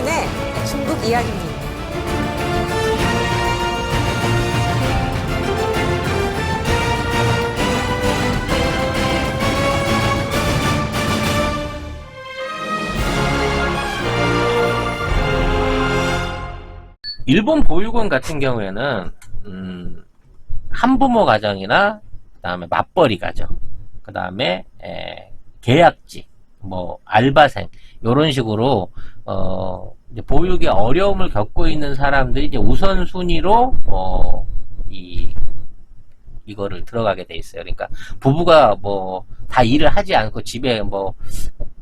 일본의 중국 이야기입니다. 일본 보육원 같은 경우에는 한부모 가정이나 그다음에 맞벌이 가정, 그다음에 계약직, 뭐 알바생 이런 식으로 이제 보육에 어려움을 겪고 있는 사람들이 이제 우선순위로 이거를 들어가게 돼 있어요. 그러니까 부부가 뭐 다 일을 하지 않고 집에 뭐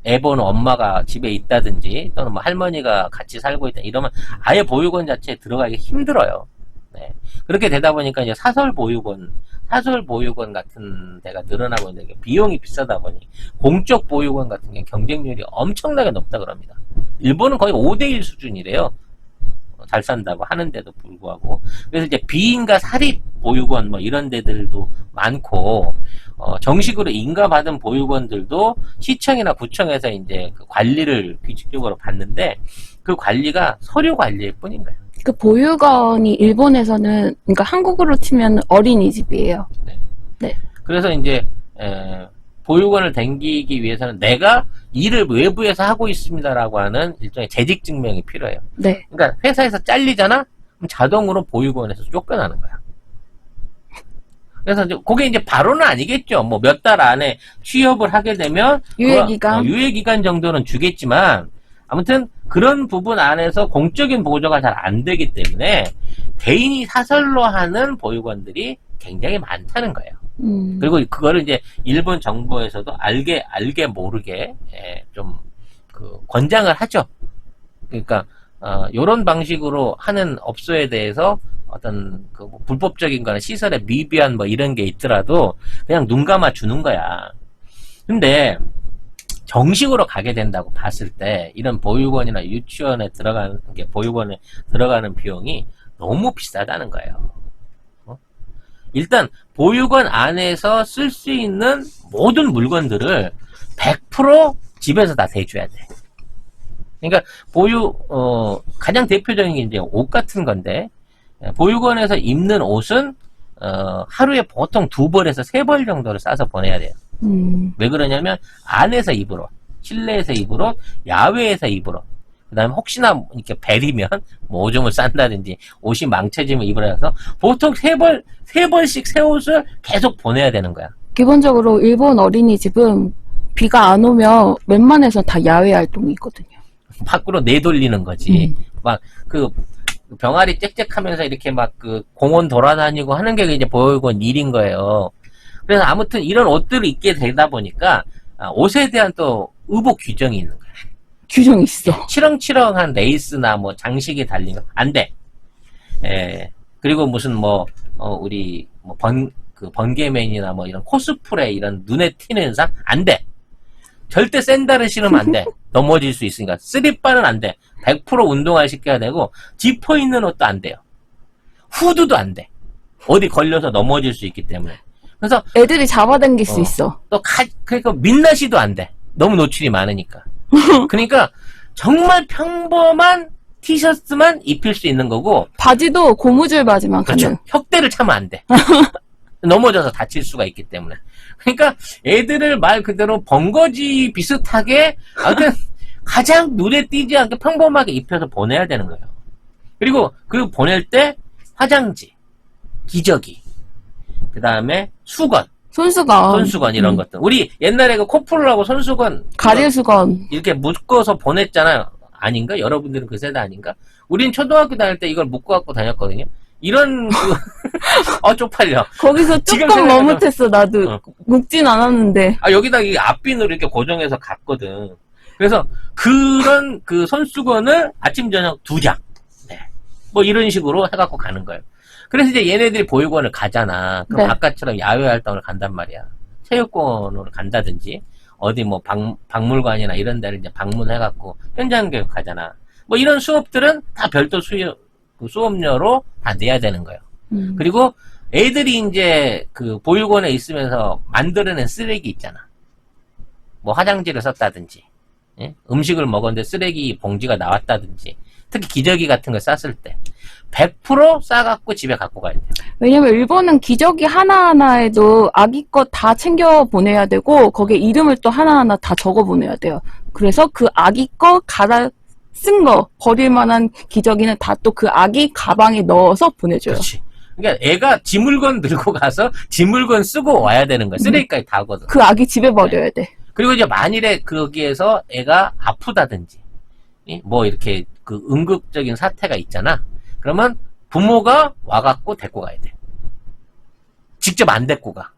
애 보는 엄마가 집에 있다든지 또는 뭐 할머니가 같이 살고 있다 이러면 아예 보육원 자체에 들어가기 힘들어요. 네. 그렇게 되다 보니까 이제 사설 보육원 같은 데가 늘어나고 있는데 비용이 비싸다 보니 공적 보육원 같은 게 경쟁률이 엄청나게 높다 그럽니다. 일본은 거의 5대1 수준이래요. 잘 산다고 하는데도 불구하고. 그래서 이제 비인가 사립 보육원 뭐 이런 데들도 많고, 정식으로 인가받은 보육원들도 시청이나 구청에서 이제 그 관리를 규칙적으로 받는데 그 관리가 서류 관리일 뿐인 거예요. 그 보육원이 일본에서는, 그러니까 한국으로 치면 어린이집이에요. 네. 네. 그래서 이제 보육원을 다니기 위해서는 내가 일을 외부에서 하고 있습니다라고 하는 일종의 재직 증명이 필요해요. 네. 그러니까 회사에서 잘리잖아? 그럼 자동으로 보육원에서 쫓겨나는 거야. 그래서 이제 그게 이제 바로는 아니겠죠. 뭐 몇 달 안에 취업을 하게 되면 유예기간. 유예기간 정도는 주겠지만 아무튼 그런 부분 안에서 공적인 보조가 잘 안 되기 때문에 개인이 사설로 하는 보육원들이 굉장히 많다는 거예요. 그리고 그거를 이제 일본 정부에서도 알게 모르게 좀 그 권장을 하죠. 그러니까 요런 방식으로 하는 업소에 대해서 어떤 그 뭐 불법적인 거나 시설에 미비한 뭐 이런 게 있더라도 그냥 눈 감아 주는 거야. 근데 정식으로 가게 된다고 봤을 때 이런 보육원이나 유치원에 들어가는 게 보육원에 들어가는 비용이 너무 비싸다는 거예요. 일단 보육원 안에서 쓸 수 있는 모든 물건들을 100% 집에서 다 대줘야 돼. 그러니까 가장 대표적인 게 이제 옷 같은 건데 보육원에서 입는 옷은 하루에 보통 2벌에서 3벌 정도를 싸서 보내야 돼요. 왜 그러냐면 안에서 입을 옷, 실내에서 입을 옷, 야외에서 입을 옷, 그 다음에 혹시나 이렇게 베리면 뭐 오줌을 싼다든지 옷이 망쳐지면 입으라 해서 보통 3벌씩 새 옷을 계속 보내야 되는 거야. 기본적으로 일본 어린이집은 비가 안 오면 웬만해서 다 야외 활동이 있거든요. 밖으로 내돌리는 거지. 막 그 병아리 짹짹하면서 이렇게 막 그 공원 돌아다니고 하는 게 이제 보육원 일인 거예요. 그래서 아무튼 이런 옷들을 입게 되다 보니까 옷에 대한 또 의복 규정이 있는 거야. 규정이 있어. 치렁치렁한 레이스나 뭐 장식이 달린 거 안 돼. 그리고 무슨 뭐 우리 뭐 번개맨이나 뭐 이런 코스프레 이런 눈에 튀는 의상 안 돼. 절대 샌들을 신으면 안 돼. 넘어질 수 있으니까. 쓰리바는 안 돼. 100% 운동화 시켜야 되고 지퍼 있는 옷도 안 돼요. 후드도 안 돼. 어디 걸려서 넘어질 수 있기 때문에. 그래서 애들이 잡아당길 수 있어. 또 그러니까 민낯이도 안 돼. 너무 노출이 많으니까. 그러니까 정말 평범한 티셔츠만 입힐 수 있는 거고 바지도 고무줄 바지만 그렇죠. 가능. 혁대를 차면 안 돼. 넘어져서 다칠 수가 있기 때문에. 그러니까 애들을 말 그대로 번거지 비슷하게 아무튼 가장 눈에 띄지 않게 평범하게 입혀서 보내야 되는 거예요. 그리고 그 보낼 때 화장지, 기저귀, 그 다음에 수건, 손수건 이런 것들. 우리 옛날에 그 코풀하고 손수건 가릴 수건. 이렇게 묶어서 보냈잖아요. 아닌가? 여러분들은 그 세대 아닌가? 우린 초등학교 다닐 때 이걸 묶고 갖고 다녔거든요. 이런 쪽팔려. 거기서 지금 조금 생각해도- 머뭇했어. 나도 묶진 않았는데. 여기다 이 앞핀으로 이렇게 고정해서 갔거든. 그래서 그런 그 손수건을 아침 저녁 2장. 네. 뭐 이런 식으로 해갖고 가는 거예요. 그래서 이제 얘네들이 보육원을 가잖아. 그럼 네. 아까처럼 야외 활동을 간단 말이야. 체육관으로 간다든지 어디 뭐 박물관이나 이런 데를 이제 방문해갖고 현장 교육 가잖아. 뭐 이런 수업들은 다 별도 수업료로 다 내야 되는 거예요. 그리고 애들이 이제 그 보육원에 있으면서 만들어낸 쓰레기 있잖아. 뭐 화장지를 썼다든지, 예? 음식을 먹었는데 쓰레기 봉지가 나왔다든지, 특히 기저귀 같은 걸 쌌을 때 100% 싸갖고 집에 갖고 가야 돼요. 왜냐면 일본은 기저귀 하나하나에도 아기 것 다 챙겨 보내야 되고 거기에 이름을 또 하나하나 다 적어 보내야 돼요. 그래서 그 아기 거 갈아 쓴 거 버릴 만한 기저귀는 다 또 그 아기 가방에 넣어서 보내줘요. 그렇지. 그러니까 애가 지 물건 들고 가서 지 물건 쓰고 와야 되는 거야. 쓰레기까지 다 하거든. 그 아기 집에 버려야 돼. 그리고 이제 만일에 거기에서 애가 아프다든지, 뭐 이렇게 그 응급적인 사태가 있잖아. 그러면 부모가 와갖고 데리고 가야 돼. 직접 안 데리고 가.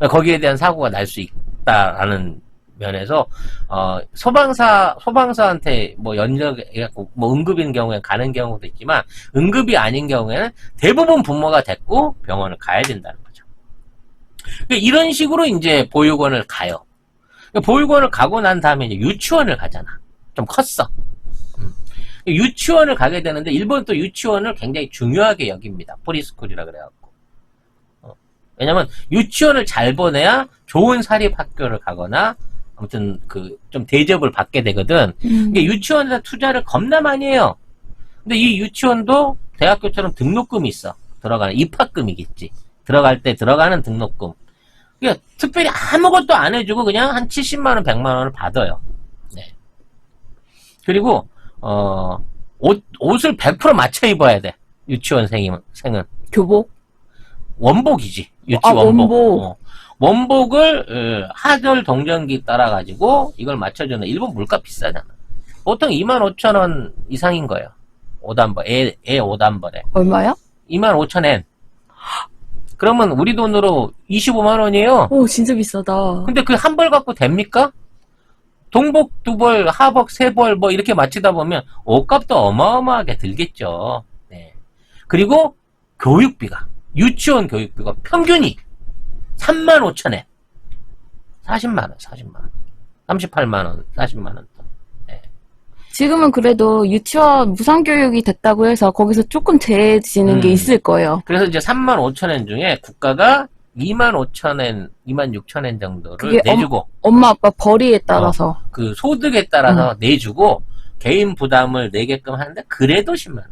거기에 대한 사고가 날 수 있다라는 면에서 소방사한테 뭐 연락해갖고 뭐 응급인 경우에 가는 경우도 있지만 응급이 아닌 경우에는 대부분 부모가 데리고 병원을 가야 된다는 거죠. 그러니까 이런 식으로 이제 보육원을 가요. 그러니까 보육원을 가고 난 다음에 이제 유치원을 가잖아. 좀 컸어. 유치원을 가게 되는데 일본 또 유치원을 굉장히 중요하게 여깁니다. 프리스쿨이라 그래갖고. 왜냐면 유치원을 잘 보내야 좋은 사립학교를 가거나 아무튼 그 좀 대접을 받게 되거든. 이게 유치원에다 투자를 겁나 많이 해요. 근데 이 유치원도 대학교처럼 등록금이 있어. 들어가는 입학금이겠지. 들어갈 때 들어가는 등록금. 그러니까 특별히 아무것도 안 해주고 그냥 한 70만 원, 100만 원을 받아요. 네. 그리고 옷을 100% 맞춰 입어야 돼. 유치원생은. 교복? 원복이지. 유치 아, 원복. 원복을 하절 동전기 따라가지고 이걸 맞춰주는. 일본 물가 비싸잖아. 보통 25,000원 이상인 거예요. 옷 한 벌, 애 옷 한 벌에. 얼마야? 25,000엔. 그러면 우리 돈으로 25만 원이에요. 오, 진짜 비싸다. 근데 그 한 벌 갖고 됩니까? 동복 2벌, 하복 3벌 뭐 이렇게 맞추다 보면 옷값도 어마어마하게 들겠죠. 네. 그리고 교육비가, 유치원 교육비가 평균이 35,000엔. 40만 원. 38만 원, 40만 원. 네. 지금은 그래도 유치원 무상교육이 됐다고 해서 거기서 조금 제해지는 게 있을 거예요. 그래서 이제 35,000엔 중에 국가가 25,000엔, 26,000엔 정도를 그게 내주고 엄마 아빠 벌이에 따라서. 그 소득에 따라서 내주고 개인 부담을 내게끔 하는데 그래도 10만 원.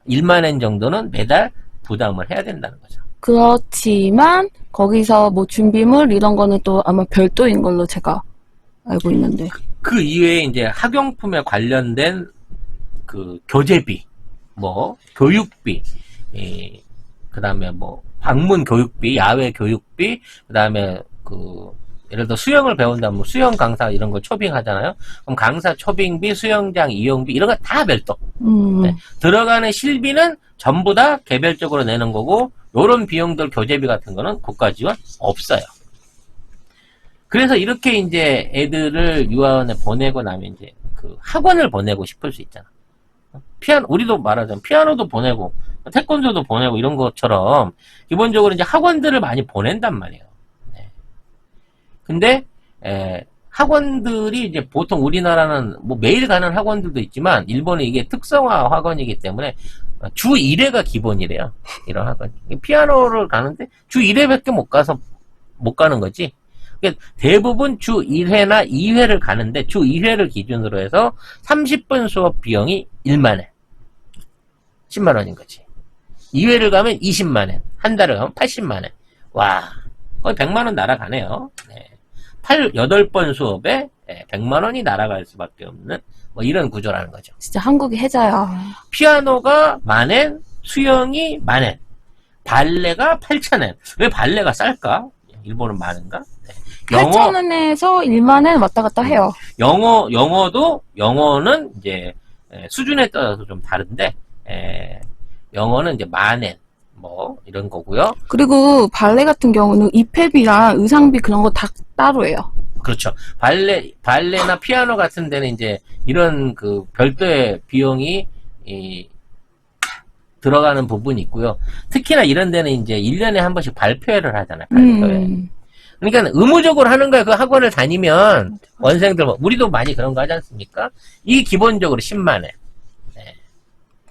1만 엔 정도는 매달 부담을 해야 된다는 거죠. 그렇지만 거기서 뭐 준비물 이런 거는 또 아마 별도인 걸로 제가 알고 있는데. 그 이외에 이제 학용품에 관련된 그 교재비, 뭐 교육비, 그 다음에 뭐 방문 교육비, 야외 교육비, 그 다음에 그 예를 들어 수영을 배운다면 수영 강사 이런 거 초빙하잖아요. 그럼 강사 초빙비, 수영장 이용비 이런 거 다 별도. 네. 들어가는 실비는 전부 다 개별적으로 내는 거고 요런 비용들 교재비 같은 거는 국가 지원 없어요. 그래서 이렇게 이제 애들을 유아원에 보내고 나면 이제 그 학원을 보내고 싶을 수 있잖아. 우리도 말하자면 피아노도 보내고 태권도도 보내고 이런 것처럼 기본적으로 이제 학원들을 많이 보낸단 말이에요. 네. 근데 학원들이 이제 보통 우리나라는 뭐 매일 가는 학원들도 있지만 일본은 이게 특성화 학원이기 때문에 주 1회가 기본이래요. 이런 학원. 피아노를 가는데 주 1회밖에 못 가는 거지. 그러니까 대부분 주 1회나 2회를 가는데 주 2회를 기준으로 해서 30분 수업 비용이 1만 엔. 10만 원인 거지. 2회를 가면 20만 엔. 한 달을 가면 80만 엔. 와, 거의 100만 원 날아가네요. 네. 8번 수업에 100만 원이 날아갈 수밖에 없는 뭐 이런 구조라는 거죠. 진짜 한국이 해자야. 피아노가 10,000엔, 수영이 10,000엔, 발레가 8,000엔. 왜 발레가 쌀까? 일본은 많은가? 네. 8,000원에서 1만엔 왔다 갔다 해요. 영어는 이제 수준에 따라서 좀 다른데 영어는 이제 10,000엔 뭐 이런 거고요. 그리고 발레 같은 경우는 입회비랑 의상비 그런 거 다 따로 해요. 그렇죠. 발레나 피아노 같은 데는 이제 이런 그 별도의 비용이 들어가는 부분이 있고요. 특히나 이런 데는 이제 1년에 한 번씩 발표회를 하잖아요. 발표회. 그러니까 의무적으로 하는 거야. 그 학원을 다니면 원생들, 우리도 많이 그런 거 하지 않습니까? 이게 기본적으로 10만 엔.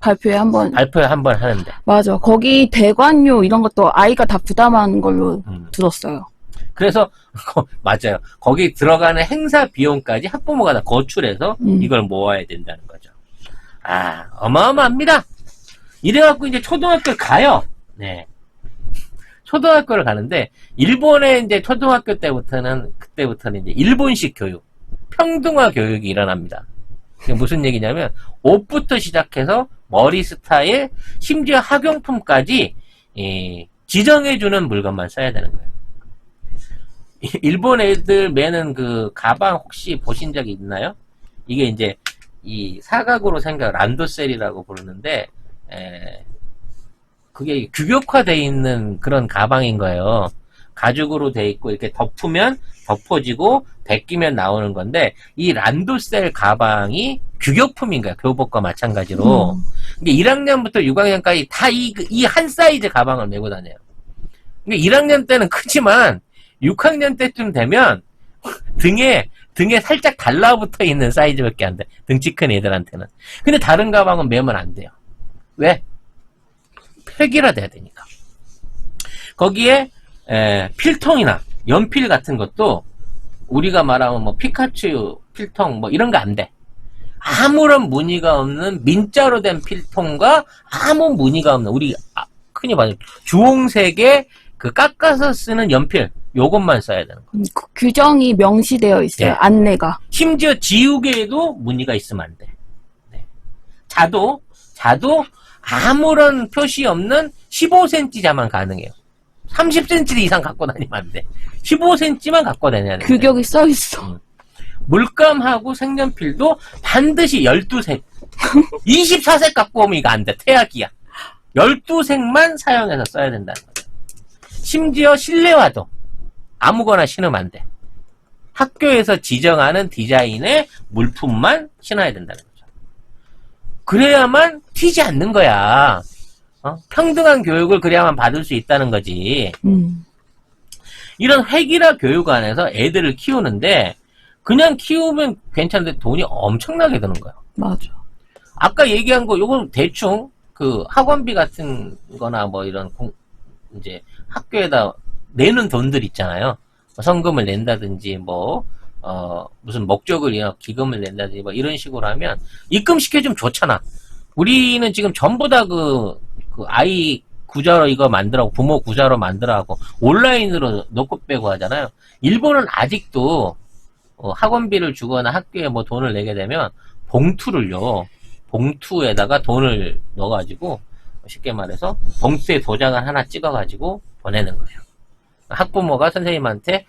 발표회 한 번 하는데. 맞아. 거기 대관료 이런 것도 아이가 다 부담하는 걸로 들었어요. 그래서 맞아요. 거기 들어가는 행사 비용까지 학부모가 다 거출해서 이걸 모아야 된다는 거죠. 아, 어마어마합니다. 이래갖고 이제 초등학교 가요. 네. 초등학교를 가는데, 일본의 이제 초등학교 그때부터는 이제 일본식 교육, 평등화 교육이 일어납니다. 그게 무슨 얘기냐면, 옷부터 시작해서 머리 스타일, 심지어 학용품까지, 지정해주는 물건만 써야 되는 거예요. 일본 애들 매는 그 가방 혹시 보신 적이 있나요? 이게 이제, 이 사각으로 생겨 란도셀이라고 부르는데, 그게 규격화되어 있는 그런 가방인 거예요. 가죽으로 돼 있고 이렇게 덮으면 덮어지고 벗기면 나오는 건데 이 란도셀 가방이 규격품인 거야. 교복과 마찬가지로. 근데 1학년부터 6학년까지 다 이 한 사이즈 가방을 메고 다녀요. 근데 1학년 때는 크지만 6학년 때쯤 되면 등에 살짝 달라붙어 있는 사이즈밖에 안 돼. 등치 큰 애들한테는. 근데 다른 가방은 메면 안 돼요. 왜? 획일화돼야 되니까. 거기에 필통이나 연필 같은 것도 우리가 말하면 뭐 피카츄 필통 뭐 이런 거 안 돼. 아무런 무늬가 없는 민자로 된 필통과 아무 무늬가 없는 우리 흔히 말하는 주홍색의 그 깎아서 쓰는 연필 요것만 써야 되는 거예요. 그 규정이 명시되어 있어요. 네. 안내가. 심지어 지우개에도 무늬가 있으면 안 돼. 네. 자도 아무런 표시 없는 15cm 자만 가능해요. 30cm 이상 갖고 다니면 안 돼. 15cm만 갖고 다녀야 돼. 규격이 써 있어. 물감하고 색연필도 반드시 12색. 24색 갖고 오면 이거 안 돼. 태학이야. 12색만 사용해서 써야 된다는 거죠. 심지어 실내화도 아무거나 신으면 안 돼. 학교에서 지정하는 디자인의 물품만 신어야 된다는 거죠. 그래야만 튀지 않는 거야. 평등한 교육을 그래야만 받을 수 있다는 거지. 이런 획일화 교육 안에서 애들을 키우는데 그냥 키우면 괜찮은데 돈이 엄청나게 드는 거야. 맞아. 아까 얘기한 거 요건 대충 그 학원비 같은 거나 뭐 이런 이제 학교에다 내는 돈들 있잖아요. 성금을 낸다든지 뭐 무슨 목적을 위한 기금을 낸다든지 뭐 이런 식으로 하면 입금시켜주면 좋잖아. 우리는 지금 전부 다 그 아이 구자로 이거 만들라고 부모 구자로 만들라고 온라인으로 넣고 빼고 하잖아요. 일본은 아직도 학원비를 주거나 학교에 뭐 돈을 내게 되면 봉투에다가 돈을 넣어가지고 쉽게 말해서 봉투에 도장을 하나 찍어가지고 보내는 거예요. 학부모가 선생님한테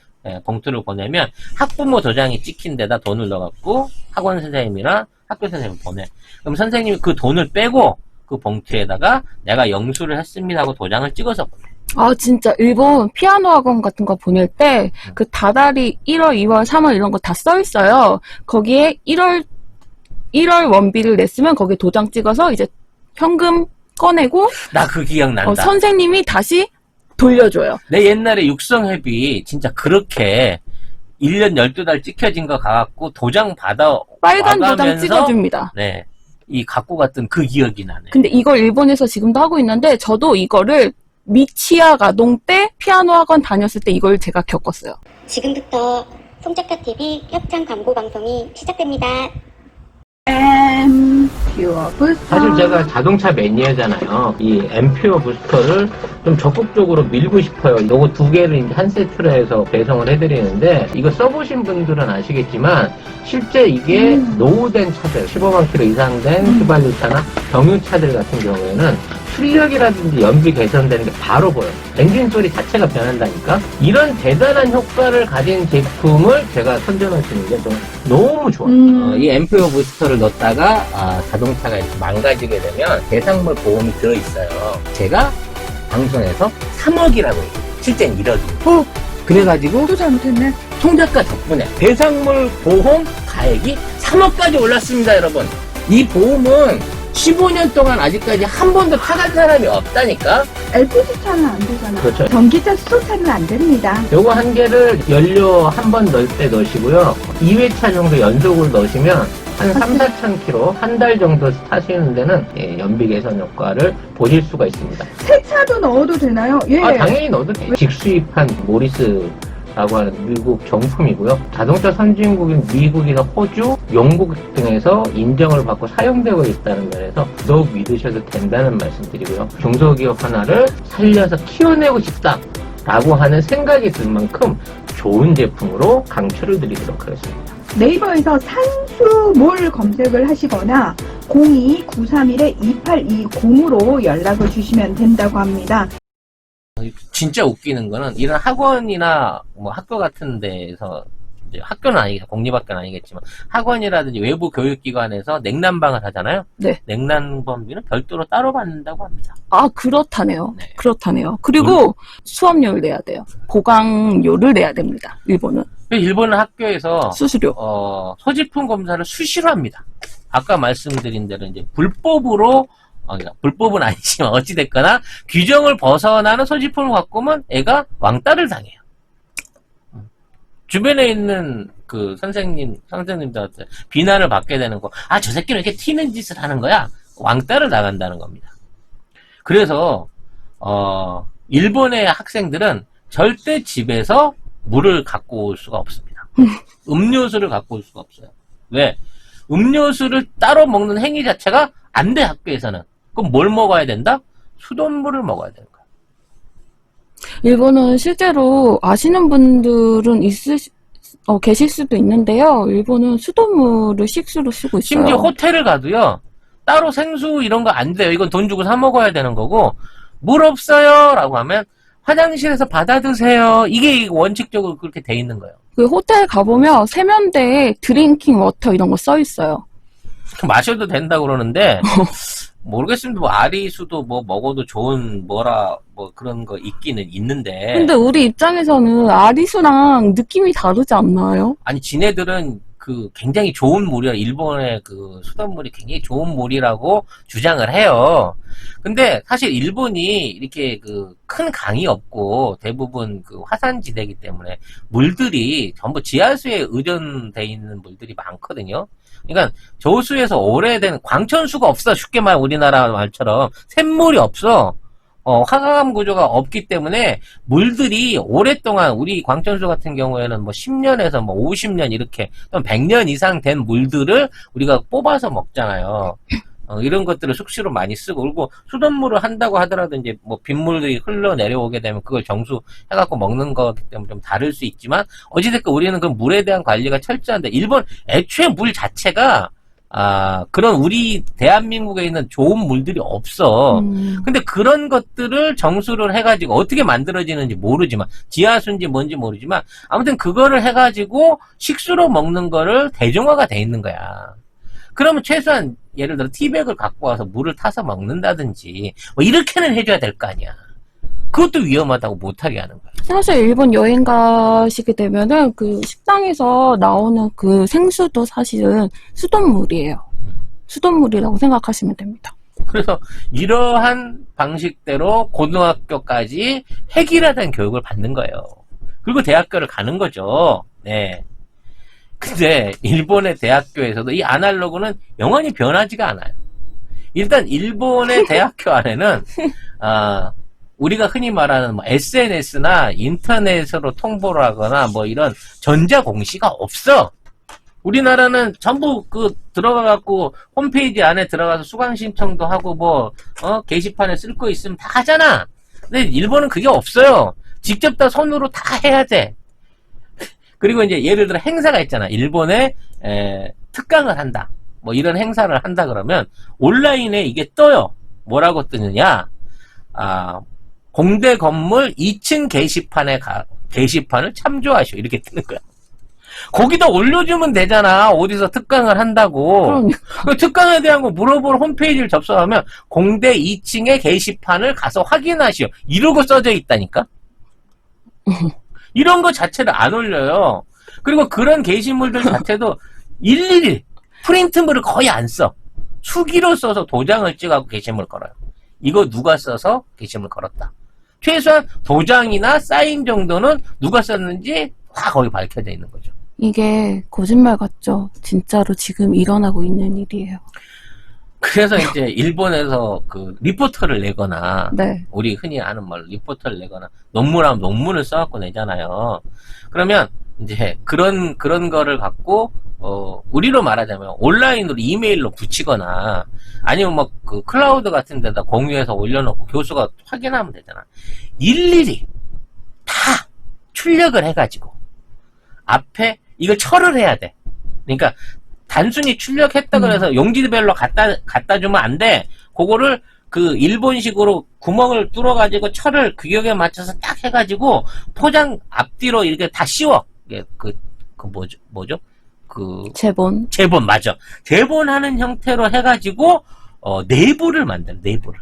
봉투를 보내면 학부모 도장이 찍힌 데다 돈을 넣어갖고 학원 선생님이랑 학교 선생님을 보내. 그럼 선생님이 그 돈을 빼고 그 봉투에다가 내가 영수를 했습니다 하고 도장을 찍어서 보내. 아, 진짜 일본 피아노 학원 같은 거 보낼 때 그 다달이 1월, 2월, 3월 이런 거 다 써 있어요. 거기에 1월 원비를 냈으면 거기에 도장 찍어서 이제 현금 꺼내고 나 그 기억난다. 선생님이 다시 돌려줘요. 내 옛날에 육성회비 진짜 그렇게 1년 12달 찍혀진 거 가갖고 도장 받아 빨간 도장 와가면서 찍어줍니다. 네. 이 갖고 갔던 그 기억이 나네. 근데 이걸 일본에서 지금도 하고 있는데 저도 이거를 미치야 가동 때 피아노 학원 다녔을 때 이걸 제가 겪었어요. 지금부터 송작가TV 협찬 광고 방송이 시작됩니다. 앰퓨어 부스터. 사실 제가 자동차 매니아잖아요. 이 앰퓨어 부스터를 좀 적극적으로 밀고 싶어요. 요거 두 개를 이제 한 세트로 해서 배송을 해드리는데 이거 써보신 분들은 아시겠지만 실제 이게 노후된 차들 15만 킬로 이상 된 휘발유차나 경유차들 같은 경우에는 출력이라든지 연비 개선되는 게 바로 보여요. 엔진 소리 자체가 변한다니까. 이런 대단한 효과를 가진 제품을 제가 선전할 수 있는 게 좀 너무 좋아요. 이 앰프어 부스터를 넣었다가 자동차가 이렇게 망가지게 되면 대상물 보험이 들어있어요. 제가 방송에서 3억이라고 해요. 실제는 1억이에요. 그래가지고 또 잘못했네. 송작가 덕분에 대상물 보험 가액이 3억까지 올랐습니다, 여러분. 이 보험은 15년 동안 아직까지 한 번도 타간 사람이 없다니까? LPG 차는 안 되잖아. 그렇죠. 전기차 수소차는 안 됩니다. 요거 한 개를 연료 한 번 넣을 때 넣으시고요. 2회차 정도 연속을 넣으시면 한 3, 4천 킬로 한 달 정도 타시는 데는 연비 개선 효과를 보실 수가 있습니다. 새 차도 넣어도 되나요? 예. 당연히 넣어도 돼요. 직수입한 모리스 라고 하는 미국 정품이고요. 자동차 선진국인 미국이나 호주, 영국 등에서 인정을 받고 사용되고 있다는 면에서 더욱 믿으셔도 된다는 말씀드리고요. 중소기업 하나를 살려서 키워내고 싶다라고 하는 생각이 들 만큼 좋은 제품으로 강추를 드리도록 하겠습니다. 네이버에서 산수몰 검색을 하시거나 02-931-2820으로 연락을 주시면 된다고 합니다. 진짜 웃기는 거는 이런 학원이나 뭐 학교 같은 데에서 이제 학교는 아니겠죠. 공립학교는 아니겠지만 학원이라든지 외부 교육기관에서 냉난방을 하잖아요. 네. 냉난방비는 별도로 따로 받는다고 합니다. 아, 그렇다네요. 네. 그렇다네요. 그리고 수업료를 내야 돼요. 보강료를 내야 됩니다. 일본은. 일본은 학교에서 수수료. 소지품 검사를 수시로 합니다. 아까 말씀드린 대로 이제 불법으로 그러니까 불법은 아니지만 어찌됐거나 규정을 벗어나는 소지품을 갖고 오면 애가 왕따를 당해요. 주변에 있는 그 선생님들한테 비난을 받게 되는 거, 아, 저 새끼는 이렇게 튀는 짓을 하는 거야? 왕따를 당한다는 겁니다. 그래서, 일본의 학생들은 절대 집에서 물을 갖고 올 수가 없습니다. 음료수를 갖고 올 수가 없어요. 왜? 음료수를 따로 먹는 행위 자체가 안 돼, 학교에서는. 그럼 뭘 먹어야 된다? 수돗물을 먹어야 되는 거야. 일본은 실제로 아시는 분들은 계실 수도 있는데요. 일본은 수돗물을 식수로 쓰고 있어요. 심지어 호텔을 가도요, 따로 생수 이런 거 안 돼요. 이건 돈 주고 사 먹어야 되는 거고, 물 없어요! 라고 하면, 화장실에서 받아 드세요. 이게 원칙적으로 그렇게 돼 있는 거예요. 그 호텔 가보면 세면대에 드링킹 워터 이런 거 써 있어요. 마셔도 된다 그러는데, 모르겠습니다. 뭐 아리수도 뭐 먹어도 좋은 뭐 그런 거 있기는 있는데. 근데 우리 입장에서는 아리수랑 느낌이 다르지 않나요? 아니, 지네들은 그 굉장히 좋은 물이라, 일본의 그 수돗물이 굉장히 좋은 물이라고 주장을 해요. 근데 사실 일본이 이렇게 그 큰 강이 없고 대부분 그 화산지대이기 때문에 물들이 전부 지하수에 의존돼 있는 물들이 많거든요. 그러니까 저수에서 오래된 광천수가 없어. 쉽게 말 우리나라 말처럼 샘물이 없어. 화강암 구조가 없기 때문에 물들이 오랫동안 우리 광천수 같은 경우에는 뭐 10년에서 뭐 50년 이렇게 또는 100년 이상 된 물들을 우리가 뽑아서 먹잖아요. 이런 것들을 숙시로 많이 쓰고, 그리고 수돗물을 한다고 하더라도 이제 뭐 빗물들이 흘러내려오게 되면 그걸 정수해갖고 먹는 거기 때문에 좀 다를 수 있지만, 어찌됐건 우리는 그 물에 대한 관리가 철저한데, 일본 애초에 물 자체가 그런 우리 대한민국에 있는 좋은 물들이 없어. 근데 그런 것들을 정수를 해가지고 어떻게 만들어지는지 모르지만, 지하수인지 뭔지 모르지만, 아무튼 그거를 해가지고 식수로 먹는 거를 대중화가 돼 있는 거야. 그러면 최소한 예를 들어 티백을 갖고 와서 물을 타서 먹는다든지 뭐 이렇게는 해줘야 될 거 아니야. 그것도 위험하다고 못하게 하는 거야. 사실 일본 여행 가시게 되면은 그 식당에서 나오는 그 생수도 사실은 수돗물이에요. 수돗물이라고 생각하시면 됩니다. 그래서 이러한 방식대로 고등학교까지 획일화된 교육을 받는 거예요. 그리고 대학교를 가는 거죠. 네. 근데 일본의 대학교에서도 이 아날로그는 영원히 변하지가 않아요. 일단 일본의 대학교 안에는 우리가 흔히 말하는 뭐 SNS나 인터넷으로 통보를 하거나 뭐 이런 전자공시가 없어. 우리나라는 전부 들어가갖고 홈페이지 안에 들어가서 수강 신청도 하고 뭐 게시판에 쓸 거 있으면 다 하잖아. 근데 일본은 그게 없어요. 직접 다 손으로 다 해야 돼. 그리고 이제 예를 들어 행사가 있잖아. 일본에 특강을 한다. 뭐 이런 행사를 한다 그러면 온라인에 이게 떠요. 뭐라고 뜨느냐? 공대 건물 2층 게시판을 참조하시오. 이렇게 뜨는 거야. 거기다 올려주면 되잖아. 어디서 특강을 한다고. 그 특강에 대한 거 물어보러 홈페이지를 접속하면 공대 2층의 게시판을 가서 확인하시오. 이러고 써져 있다니까? 이런 거 자체를 안 올려요. 그리고 그런 게시물들 자체도 일일이 프린트물을 거의 안 써. 수기로 써서 도장을 찍어갖고 게시물 걸어요. 이거 누가 써서 게시물 걸었다. 최소한 도장이나 사인 정도는 누가 썼는지 다 거기 밝혀져 있는 거죠. 이게 거짓말 같죠? 진짜로 지금 일어나고 있는 일이에요. 그래서 이제 일본에서 그 리포터를 내거나 네. 우리 흔히 아는 말로 리포터를 내거나 논문하면 논문을 써갖고 내잖아요. 그러면 이제 그런 거를 갖고 우리로 말하자면 온라인으로 이메일로 붙이거나 아니면 뭐 그 클라우드 같은 데다 공유해서 올려놓고 교수가 확인하면 되잖아. 일일이 다 출력을 해가지고 앞에 이걸 철을 해야 돼. 그러니까 단순히 출력했다 그래서 용기별로 갖다 주면 안 돼. 그거를 그 일본식으로 구멍을 뚫어가지고 철을 규격에 맞춰서 딱 해가지고 포장 앞뒤로 이렇게 다 씌워. 이게 뭐죠? 제본. 제본 맞아. 제본하는 형태로 해가지고 내부를 만들어. 내부를.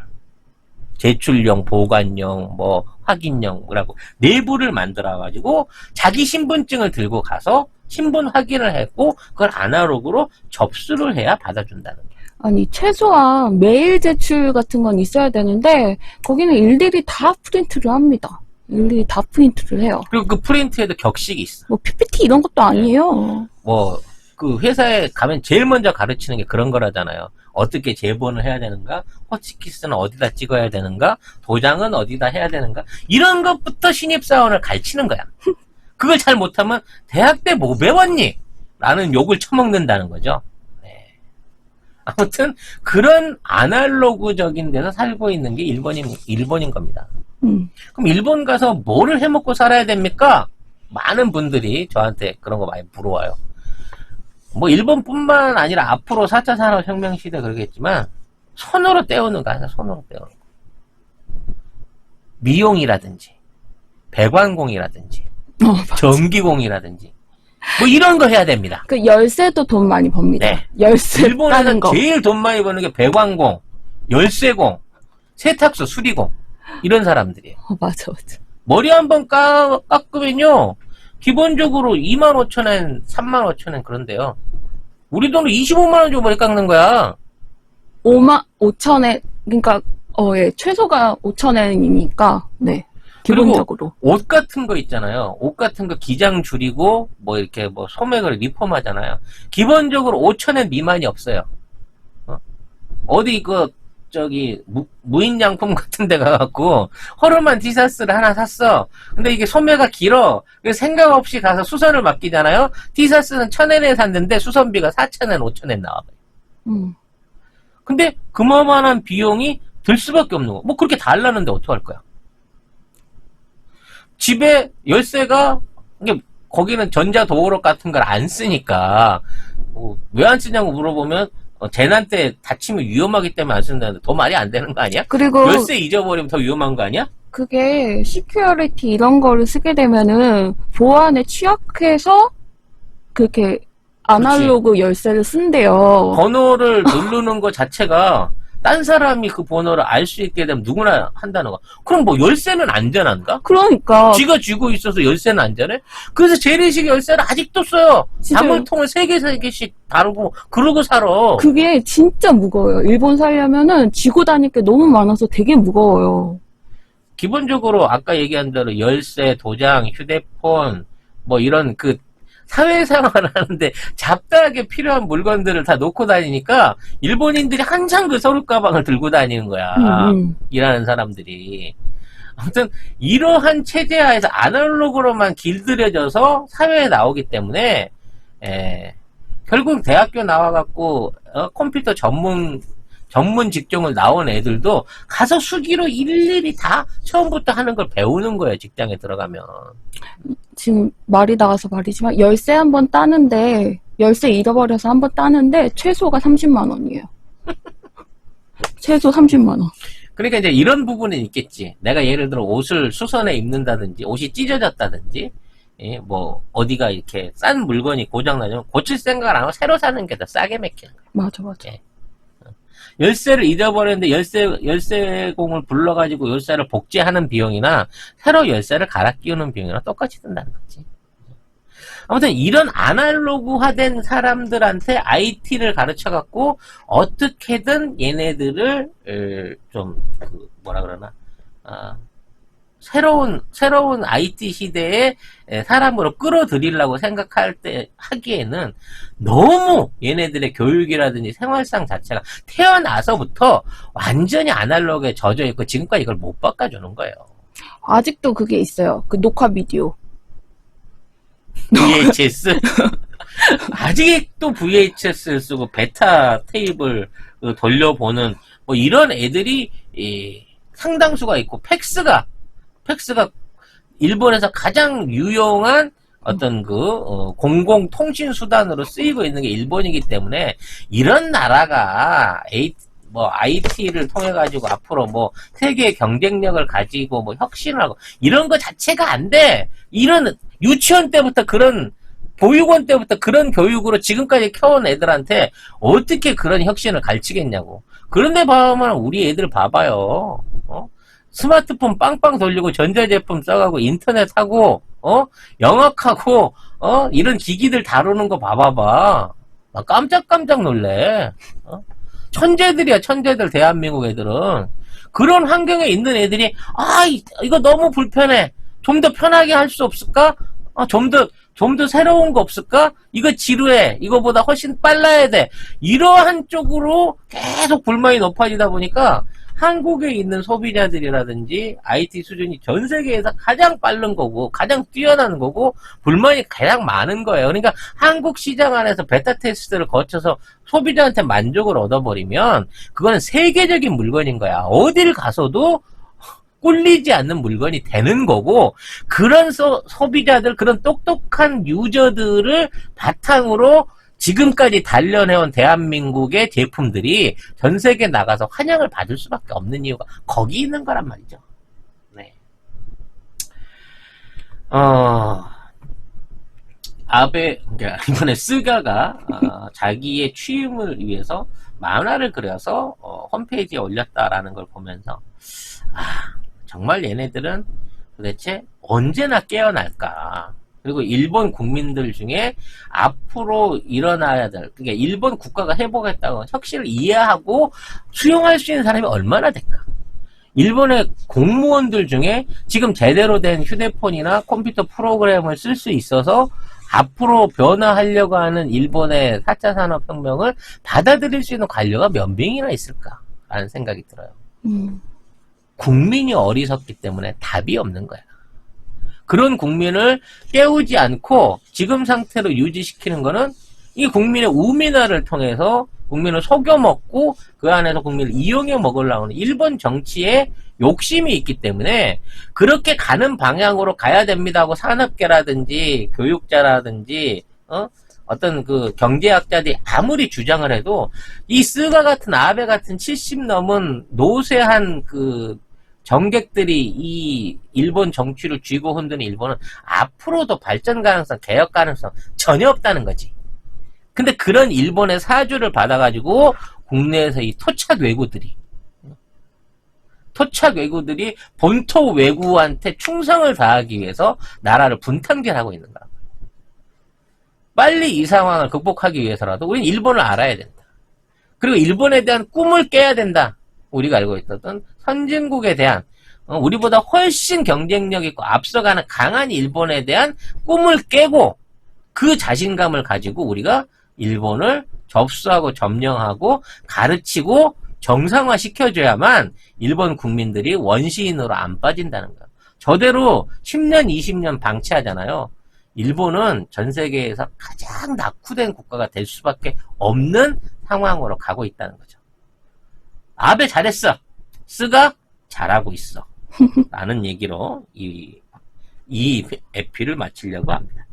제출용, 보관용, 뭐 확인용이라고 내부를 만들어가지고 자기 신분증을 들고 가서 신분 확인을 했고 그걸 아날로그로 접수를 해야 받아준다는 거예요. 아니, 최소한 메일 제출 같은 건 있어야 되는데, 거기는 일일이 다 프린트를 합니다. 일일이 다 프린트를 해요. 그리고 그 프린트에도 격식이 있어. 뭐, PPT 이런 것도 아니에요. 뭐 그 회사에 가면 제일 먼저 가르치는 게 그런 거라잖아요. 어떻게 제본을 해야 되는가, 호치키스는 어디다 찍어야 되는가, 도장은 어디다 해야 되는가, 이런 것부터 신입사원을 가르치는 거야. 그걸 잘 못하면 대학 때 뭐 배웠니? 라는 욕을 처먹는다는 거죠. 네. 아무튼 그런 아날로그적인 데서 살고 있는 게 일본인 겁니다. 그럼 일본 가서 뭐를 해먹고 살아야 됩니까? 많은 분들이 저한테 그런 거 많이 물어와요. 뭐 일본뿐만 아니라 앞으로 4차 산업혁명 시대 그러겠지만 손으로 때우는 거 아니야. 손으로 때우는 거. 미용이라든지 배관공이라든지 전기공이라든지 뭐 이런 거 해야 됩니다. 그 열쇠도 돈 많이 법니다. 네. 열쇠 일본에서 따는 거. 제일 돈 많이 버는 게 배관공, 열쇠공, 세탁소 수리공 이런 사람들이에요. 맞아. 머리 한번 깎으면요 기본적으로 25,000엔, 35,000엔 그런데요. 우리 돈으로 25만원 주고 머리 깎는 거야. 5천 엔, 그러니까 예, 최소가 5,000엔이니까 네. 기본적으로. 옷 같은 거 있잖아요. 옷 같은 거 기장 줄이고 뭐 이렇게 뭐 소매를 리폼하잖아요. 기본적으로 5,000엔 미만이 없어요. 어디 무인양품 같은 데 가갖고 허름한 티셔츠를 하나 샀어. 근데 이게 소매가 길어. 그래서 생각 없이 가서 수선을 맡기잖아요. 티셔츠는 1,000엔에 샀는데 수선비가 4,000엔, 5,000엔 나와요. 근데 그만한 비용이 들 수밖에 없는 거. 뭐 그렇게 달라는데 어떡할 거야? 집에 열쇠가 이게 거기는 전자도어록 같은 걸 안 쓰니까 왜 안 쓰냐고 물어보면 재난 때 다치면 위험하기 때문에 안 쓴다는데 더 말이 안 되는 거 아니야? 그리고 열쇠 잊어버리면 더 위험한 거 아니야? 그게 시큐리티 이런 거를 쓰게 되면은 보안에 취약해서 그렇게 아날로그 열쇠를 쓴대요. 번호를 누르는 거 자체가 딴 사람이 그 번호를 알 수 있게 되면 누구나 한다는 거. 그럼 뭐 열쇠는 안전한가? 그러니까 쥐가 쥐고 있어서 열쇠는 안전해? 그래서 재래식 열쇠를 아직도 써요. 진짜요? 다물통을 3개씩 다루고 그러고 살아. 그게 진짜 무거워요. 일본 살려면은 쥐고 다닐 게 너무 많아서 되게 무거워요. 기본적으로 아까 얘기한 대로 열쇠, 도장, 휴대폰 뭐 이런 그 사회생활을 하는데 잡다하게 필요한 물건들을 다 놓고 다니니까 일본인들이 항상 그 서류 가방을 들고 다니는 거야. 일하는 사람들이. 아무튼 이러한 체제하에서 아날로그로만 길들여져서 사회에 나오기 때문에 결국 대학교 나와갖고 컴퓨터 전문 직종을 나온 애들도 가서 수기로 일일이 다 처음부터 하는 걸 배우는 거예요. 직장에 들어가면. 지금 말이 나와서 말이지만 열쇠 한번 따는데 열쇠 잃어버려서 한번 따는데 최소가 30만 원이에요. 최소 30만 원. 그러니까 이제 이런 부분은 있겠지. 내가 예를 들어 옷을 수선해 입는다든지 옷이 찢어졌다든지 뭐 어디가 이렇게 싼 물건이 고장나면 고칠 생각을 안 하고 새로 사는 게 더 싸게 맥히는 거야. 맞아. 열쇠를 잃어버렸는데 열쇠공을 불러가지고 열쇠를 복제하는 비용이나 새로 열쇠를 갈아 끼우는 비용이랑 똑같이 든다는 거지. 아무튼 이런 아날로그화된 사람들한테 IT를 가르쳐갖고 어떻게든 얘네들을 좀 뭐라 그러나 새로운 IT 시대에 사람으로 끌어들이려고 하기에는 너무 얘네들의 교육이라든지 생활상 자체가 태어나서부터 완전히 아날로그에 젖어 있고 지금까지 이걸 못 바꿔주는 거예요. 아직도 그게 있어요. 그 녹화 비디오. VHS? 아직도 VHS를 쓰고 베타 테이블 돌려보는 뭐 이런 애들이 상당수가 있고 팩스가 일본에서 가장 유용한 어떤 공공 통신 수단으로 쓰이고 있는 게 일본이기 때문에 이런 나라가 IT를 통해 가지고 앞으로 뭐 세계 경쟁력을 가지고 뭐 혁신을 하고 이런 거 자체가 안 돼. 이런 유치원 때부터 보육원 때부터 그런 교육으로 지금까지 켜온 애들한테 어떻게 그런 혁신을 가르치겠냐고. 그런데 보면 우리 애들 봐봐요. 스마트폰 빵빵 돌리고 전자제품 써가고 인터넷 하고 영악하고 이런 기기들 다루는 거 봐봐봐. 나 깜짝깜짝 놀래. 천재들이야, 천재들. 대한민국 애들은 그런 환경에 있는 애들이 이거 너무 불편해. 좀 더 편하게 할 수 없을까? 좀 더 새로운 거 없을까? 이거 지루해. 이거보다 훨씬 빨라야 돼. 이러한 쪽으로 계속 불만이 높아지다 보니까 한국에 있는 소비자들이라든지 IT 수준이 전 세계에서 가장 빠른 거고 가장 뛰어난 거고 불만이 가장 많은 거예요. 그러니까 한국 시장 안에서 베타 테스트를 거쳐서 소비자한테 만족을 얻어버리면 그거는 세계적인 물건인 거야. 어딜 가서도 꿀리지 않는 물건이 되는 거고, 그런 소비자들, 그런 똑똑한 유저들을 바탕으로 지금까지 단련해온 대한민국의 제품들이 전 세계에 나가서 환영을 받을 수밖에 없는 이유가 거기 있는 거란 말이죠. 네. 이번에 스가가 자기의 취임을 위해서 만화를 그려서 홈페이지에 올렸다라는 걸 보면서 정말 얘네들은 도대체 언제나 깨어날까. 그리고 일본 국민들 중에 앞으로 일어나야 될, 그러니까 일본 국가가 해보겠다고 혁신을 이해하고 수용할 수 있는 사람이 얼마나 될까. 일본의 공무원들 중에 지금 제대로 된 휴대폰이나 컴퓨터 프로그램을 쓸 수 있어서 앞으로 변화하려고 하는 일본의 4차 산업혁명을 받아들일 수 있는 관료가 몇 명이나 있을까라는 생각이 들어요. 국민이 어리석기 때문에 답이 없는 거야. 그런 국민을 깨우지 않고 지금 상태로 유지시키는 거는 이 국민의 우민화를 통해서 국민을 속여먹고 그 안에서 국민을 이용해 먹으려고 하는 일본 정치에 욕심이 있기 때문에 그렇게 가는 방향으로 가야 됩니다 하고 산업계라든지 교육자라든지 어떤 그 경제학자들이 아무리 주장을 해도 이 스가 같은 아베 같은 70 넘은 노쇠한 그 정객들이 이 일본 정치를 쥐고 흔드는 일본은 앞으로도 발전 가능성, 개혁 가능성 전혀 없다는 거지. 근데 그런 일본의 사주를 받아가지고 국내에서 이 토착 외구들이 본토 외구한테 충성을 다하기 위해서 나라를 분탕질하고 있는 거야. 빨리 이 상황을 극복하기 위해서라도 우린 일본을 알아야 된다. 그리고 일본에 대한 꿈을 깨야 된다. 우리가 알고 있었던 선진국에 대한 우리보다 훨씬 경쟁력 있고 앞서가는 강한 일본에 대한 꿈을 깨고 그 자신감을 가지고 우리가 일본을 접수하고 점령하고 가르치고 정상화 시켜줘야만 일본 국민들이 원시인으로 안 빠진다는 거예요. 저대로 10년, 20년 방치하잖아요. 일본은 전 세계에서 가장 낙후된 국가가 될 수밖에 없는 상황으로 가고 있다는 거죠. 아베 잘했어. 스가 잘하고 있어. 라는 얘기로 이 에피를 마치려고 합니다.